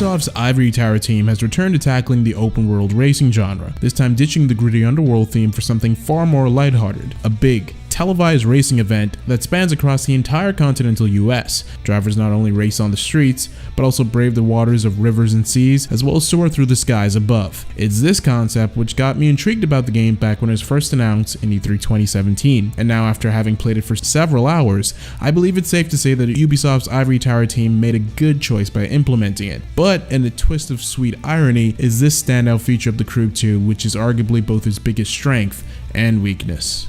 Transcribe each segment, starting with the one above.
Ubisoft's Ivory team has returned to tackling the open world racing genre, this time ditching the gritty underworld theme for something far more lighthearted, a big, televised racing event that spans across the entire continental US. Drivers not only race on the streets, but also brave the waters of rivers and seas, as well as soar through the skies above. It's this concept which got me intrigued about the game back when it was first announced in E3 2017, and now after having played it for several hours, I believe it's safe to say that Ubisoft's Ivory Tower team made a good choice by implementing it. But in a twist of sweet irony is this standout feature of the Crew 2, which is arguably both its biggest strength and weakness.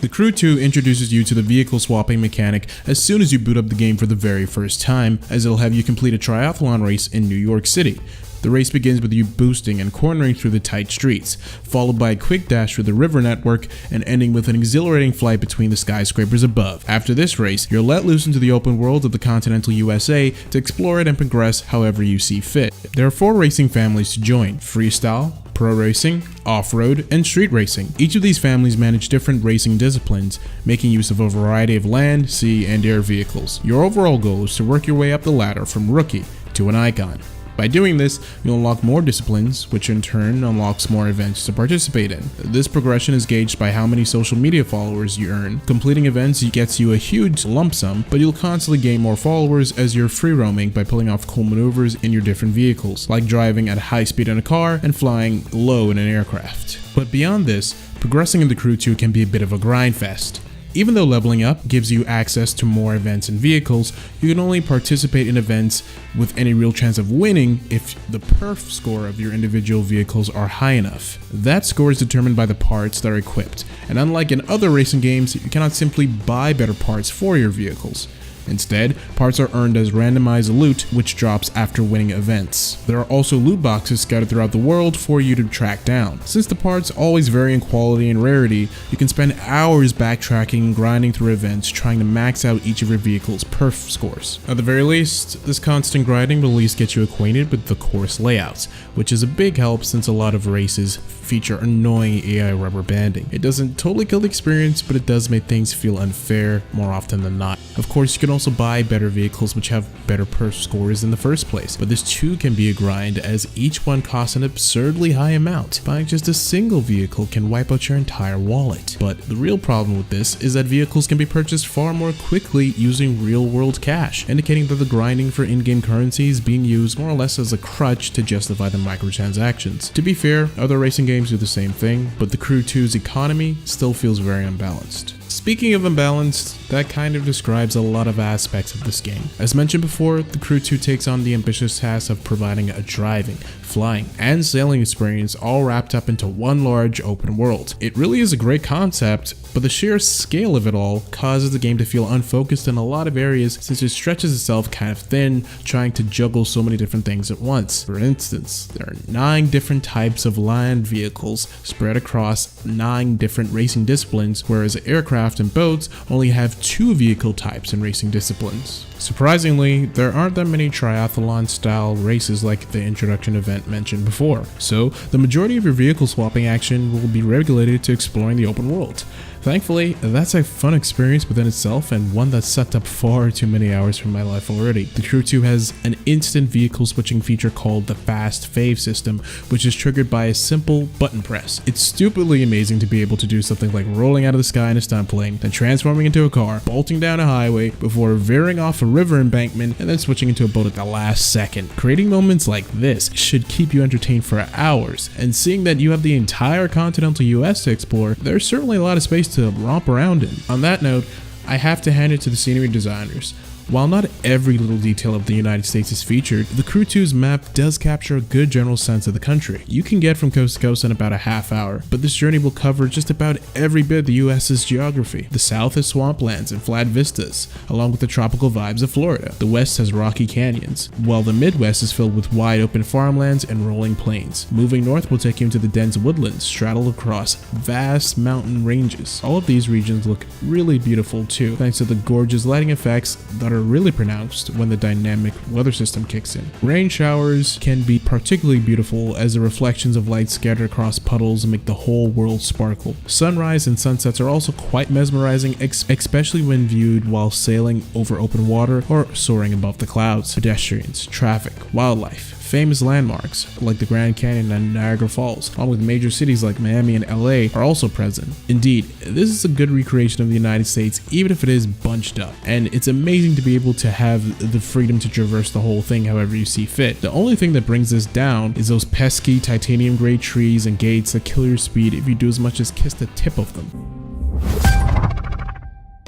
The Crew 2 introduces you to the vehicle swapping mechanic as soon as you boot up the game for the very first time, as it'll have you complete a triathlon race in New York City. The race begins with you boosting and cornering through the tight streets, followed by a quick dash through the river network and ending with an exhilarating flight between the skyscrapers above. After this race, you're let loose into the open world of the continental USA to explore it and progress however you see fit. There are 4 racing families to join: freestyle, pro racing, off-road, and street racing. Each of these families manage different racing disciplines, making use of a variety of land, sea, and air vehicles. Your overall goal is to work your way up the ladder from rookie to an icon. By doing this, you'll unlock more disciplines, which in turn unlocks more events to participate in. This progression is gauged by how many social media followers you earn. Completing events gets you a huge lump sum, but you'll constantly gain more followers as you're free roaming by pulling off cool maneuvers in your different vehicles, like driving at high speed in a car and flying low in an aircraft. But beyond this, progressing in the Crew 2 can be a bit of a grind fest. Even though leveling up gives you access to more events and vehicles, you can only participate in events with any real chance of winning if the perf score of your individual vehicles are high enough. That score is determined by the parts that are equipped, and unlike in other racing games, you cannot simply buy better parts for your vehicles. Instead, parts are earned as randomized loot, which drops after winning events. There are also loot boxes scattered throughout the world for you to track down. Since the parts always vary in quality and rarity, you can spend hours backtracking and grinding through events trying to max out each of your vehicle's perf scores. At the very least, this constant grinding will at least get you acquainted with the course layouts, which is a big help since a lot of races feature annoying AI rubber banding. It doesn't totally kill the experience, but it does make things feel unfair more often than not. Of course, you can also buy better vehicles which have better perf scores in the first place, but this too can be a grind as each one costs an absurdly high amount. Buying just a single vehicle can wipe out your entire wallet. But the real problem with this is that vehicles can be purchased far more quickly using real-world cash, indicating that the grinding for in-game currency is being used more or less as a crutch to justify the microtransactions. To be fair, other racing games do the same thing, but the Crew 2's economy still feels very unbalanced. Speaking of unbalanced, that kind of describes a lot of aspects of this game. As mentioned before, the Crew 2 takes on the ambitious task of providing a driving, flying, and sailing experience all wrapped up into one large open world. It really is a great concept, but the sheer scale of it all causes the game to feel unfocused in a lot of areas since it stretches itself kind of thin, trying to juggle so many different things at once. For instance, there are 9 different types of land vehicles spread across 9 different racing disciplines, whereas aircraft and boats only have 2 vehicle types in racing disciplines. Surprisingly, there aren't that many triathlon-style races like the introduction event mentioned before, so the majority of your vehicle swapping action will be regulated to exploring the open world. Thankfully, that's a fun experience within itself and one that sucked up far too many hours from my life already. The Crew 2 has an instant vehicle switching feature called the Fast Fave system, which is triggered by a simple button press. It's stupidly amazing to be able to do something like rolling out of the sky in a stunt plane, then transforming into a car, bolting down a highway, before veering off a river embankment, and then switching into a boat at the last second. Creating moments like this should keep you entertained for hours, and seeing that you have the entire continental US to explore, there's certainly a lot of space to romp around in. On that note, I have to hand it to the scenery designers. While not every little detail of the United States is featured, the Crew 2's map does capture a good general sense of the country. You can get from coast to coast in about a half hour, but this journey will cover just about every bit of the US's geography. The South has swamplands and flat vistas, along with the tropical vibes of Florida. The West has rocky canyons, while the Midwest is filled with wide open farmlands and rolling plains. Moving north will take you into the dense woodlands straddled across vast mountain ranges. All of these regions look really beautiful too, thanks to the gorgeous lighting effects that are are really pronounced when the dynamic weather system kicks in. Rain showers can be particularly beautiful as the reflections of light scattered across puddles make the whole world sparkle. Sunrise and sunsets are also quite mesmerizing, especially when viewed while sailing over open water or soaring above the clouds. Pedestrians, traffic, wildlife, famous landmarks like the Grand Canyon and Niagara Falls, along with major cities like Miami and LA, are also present. Indeed, this is a good recreation of the United States, even if it is bunched up, and it's amazing to be able to have the freedom to traverse the whole thing however you see fit. The only thing that brings this down is those pesky titanium gray trees and gates that kill your speed if you do as much as kiss the tip of them.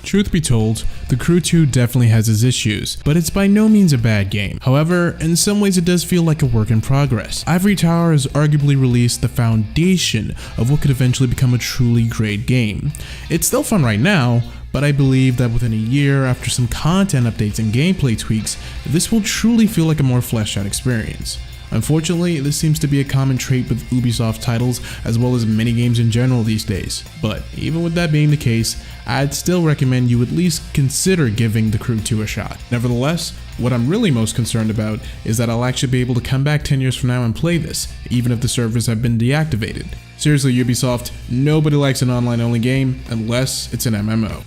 Truth be told, The Crew 2 definitely has its issues, but it's by no means a bad game. However, in some ways it does feel like a work in progress. Ivory Tower has arguably released the foundation of what could eventually become a truly great game. It's still fun right now, but I believe that within a year, after some content updates and gameplay tweaks, this will truly feel like a more fleshed out experience. Unfortunately, this seems to be a common trait with Ubisoft titles as well as many games in general these days. But even with that being the case, I'd still recommend you at least consider giving The Crew 2 a shot. Nevertheless, what I'm really most concerned about is that I'll actually be able to come back 10 years from now and play this, even if the servers have been deactivated. Seriously, Ubisoft, nobody likes an online-only game unless it's an MMO.